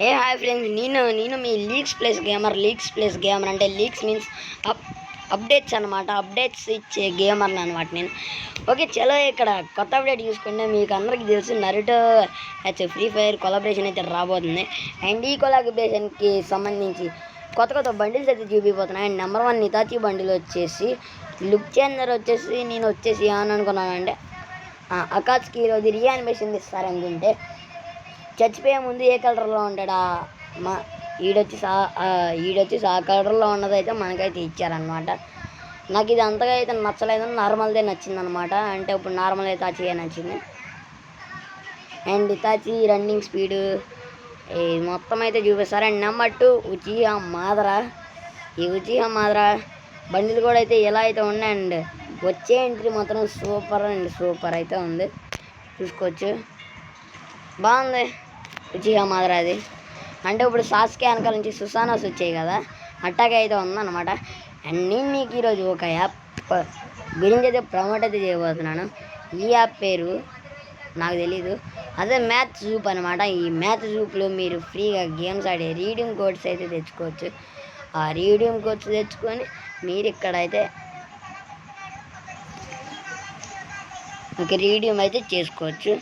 ఏ hi friends, నేను మీ leagues place gamer అంటే leagues means updates అనమాట. అప్డేట్స్ ఇచ్చే గేమర్ని అనమాట నేను. ఓకే, చలో ఇక్కడ కొత్త అప్డేట్ చూసుకుంటే మీకు అందరికీ తెలుసు నరుటో ఫ్రీ ఫైర్ కొలాబరేషన్ అయితే రాబోతుంది. అండ్ ఈ కొలాబరేషన్కి సంబంధించి కొత్త బండిల్స్ అయితే చూపిపోతున్నాయి. అండ్ నెంబర్ 1 నితాచి బండిల్ వచ్చేసి లుక్ చేంజర్ వచ్చేసి నేను వచ్చేసి ఏమని అనుకున్నానంటే అకాచ్కి ఈరోజు రీయానిమేషన్ ఇస్తారనుకుంటే చచ్చిపోయే ముందు ఏ కలర్లో ఉంటాడా ఈడొచ్చి ఆ కలర్లో ఉన్నదైతే మనకైతే ఇచ్చారనమాట. నాకు ఇది అంతగా అయితే నచ్చలేదు, నార్మల్దే నచ్చిందనమాట. అంటే ఇప్పుడు నార్మల్ ఇతాచి నచ్చింది. అండ్ ఇతాచి రన్నింగ్ స్పీడు మొత్తం అయితే చూపిస్తారు. And number 2 Uchiha Madara. ఈ ఉచిహా మాదరా బండిలు కూడా అయితే ఎలా అయితే ఉన్నాయి. అండ్ వచ్చే ఎంట్రీ మాత్రం సూపర్ అయితే ఉంది, చూసుకోవచ్చు. బాగుంది ఉచిహా మాదరా. అది అంటే ఇప్పుడు సాస్కే వెనకాల నుంచి సుసానాస్ వచ్చాయి కదా, అట్టాగే అయితే ఉందన్నమాట. అండ్ నేను మీకు ఈరోజు ఒక యాప్ గురించి అయితే ప్రమోట్ అయితే చేయబోతున్నాను. ఈ యాప్ పేరు నాకు తెలీదు, అదే మ్యాథ్ జూప్ అనమాట. ఈ మ్యాథ్ జూప్లో మీరు ఫ్రీగా గేమ్స్ ఆడే రీడింగ్ కోడ్స్ అయితే తెచ్చుకోవచ్చు. ఆ రీడింగ్ కోడ్స్ తెచ్చుకొని మీరు ఇక్కడైతే రీడింగ్ అయితే చేసుకోవచ్చు.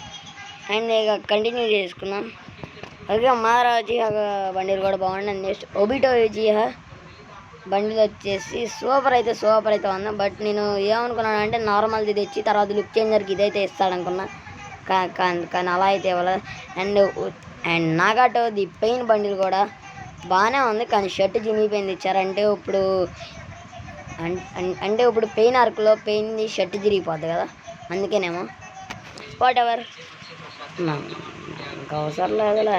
అండ్ ఇక కంటిన్యూ చేసుకున్నాం. ఓకే, మాదరా ఉచిహా బండిలు కూడా బాగుంది. నెక్స్ట్ ఒబిటో ఉచిహా బండిలు వచ్చేసి సూపర్ అయితే ఉంది. బట్ నేను ఏమనుకున్నాను అంటే నార్మల్ది తెచ్చి తర్వాత లుక్ చేంజర్కి ఇదైతే ఇస్తాడనుకున్నా, కానీ అలా అయితే ఇవ్వలేదు. అండ్ నాగాటో ది పెయిన్ బండిల్ కూడా బాగానే ఉంది, కానీ షర్ట్ చినిగిపోయింది ఇచ్చారు. అంటే ఇప్పుడు పెయిన్ ఆర్క్లో పెయిన్ది షర్ట్ చిరిగిపోద్ది కదా, అందుకేనేమో. వాట్ ఎవర్, ఇంకా అవసరం లేదులే.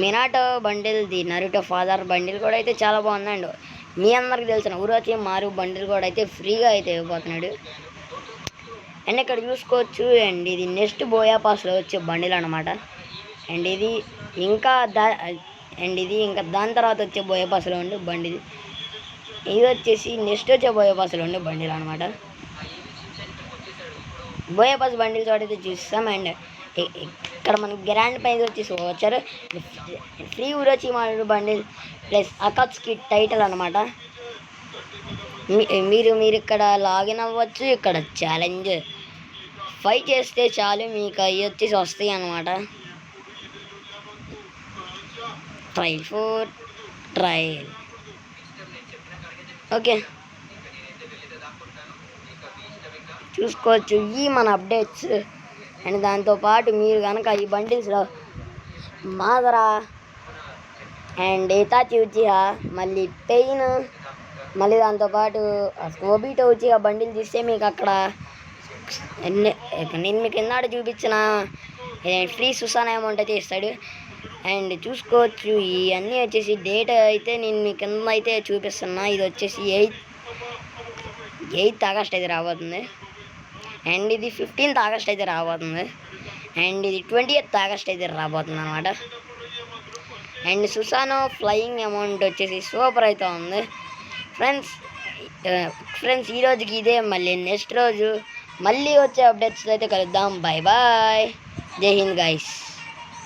Minato bundle the Naruto father bundle కూడా అయితే చాలా బాగుందండి. మీ అందరికి తెలిసిన ఉరోచి మారు బండిల్ కూడా అయితే ఫ్రీగా అయితే ఇవ్వబోతున్నాడు. అండ్ ఇక్కడ చూసుకోవచ్చు. అండ్ ఇది నెక్స్ట్ బోయా పాస్లో వచ్చే బండిల్ అనమాట. అండ్ ఇది ఇంకా దాని తర్వాత వచ్చే బోయా పాస్లో ఉండే బండిల్. ఇది వచ్చేసి నెక్స్ట్ వచ్చే బోయా పాస్లో ఉండే బండిల్ అనమాట. బోయా పాస్ బండిల్స్ అయితే చూస్తాం. అండ్ ఇక్కడ మనకి గ్రాండ్ ప్రైజ్ వచ్చేసి వచ్చారు ఫ్రీ ఉరోచి మారు బండిల్ ప్లస్ అకాచ్కి టైటిల్ అనమాట. మీరు ఇక్కడ లాగిన్ అవ్వచ్చు. ఇక్కడ ఛాలెంజ్ 5 చేస్తే చాలు మీకు అవి వచ్చేసి వస్తాయి అన్నమాట. ట్రయల్ ఓకే, చూసుకోవచ్చు ఈ మన అప్డేట్స్. అండ్ దాంతోపాటు మీరు కనుక ఈ బండిల్స్లో మాదరా అండ్ ఇతాచి ఉచిహా మళ్ళీ పెయిన్ మళ్ళీ దాంతోపాటు ఒబిటో ఉచిహా బండిల్ తీస్తే మీకు అక్కడ నేను మీకు ఎన్నాడు చూపించిన ఫ్రీ సుసానా అమౌంట్ అయితే ఇస్తాడు. అండ్ చూసుకోవచ్చు ఇవన్నీ వచ్చేసి డేట్ అయితే నేను మీకు కింద అయితే చూపిస్తున్నా. ఇది వచ్చేసి 8th ఆగస్ట్ అయితే రాబోతుంది. అండ్ ఇది 15th ఆగస్ట్ అయితే రాబోతుంది. అండ్ ఇది 20th ఆగస్ట్ అయితే రాబోతుంది అనమాట. అండ్ సుసానో ఫ్లయింగ్ అమౌంట్ వచ్చేసి సూపర్ అయితే ఉంది ఫ్రెండ్స్. ఈ రోజుకి ఇదే, మళ్ళీ నెక్స్ట్ రోజు మళ్ళీ వచ్చే అప్డేట్స్ అయితే కలుద్దాం. బాయ్ జై హింద్ గైస్.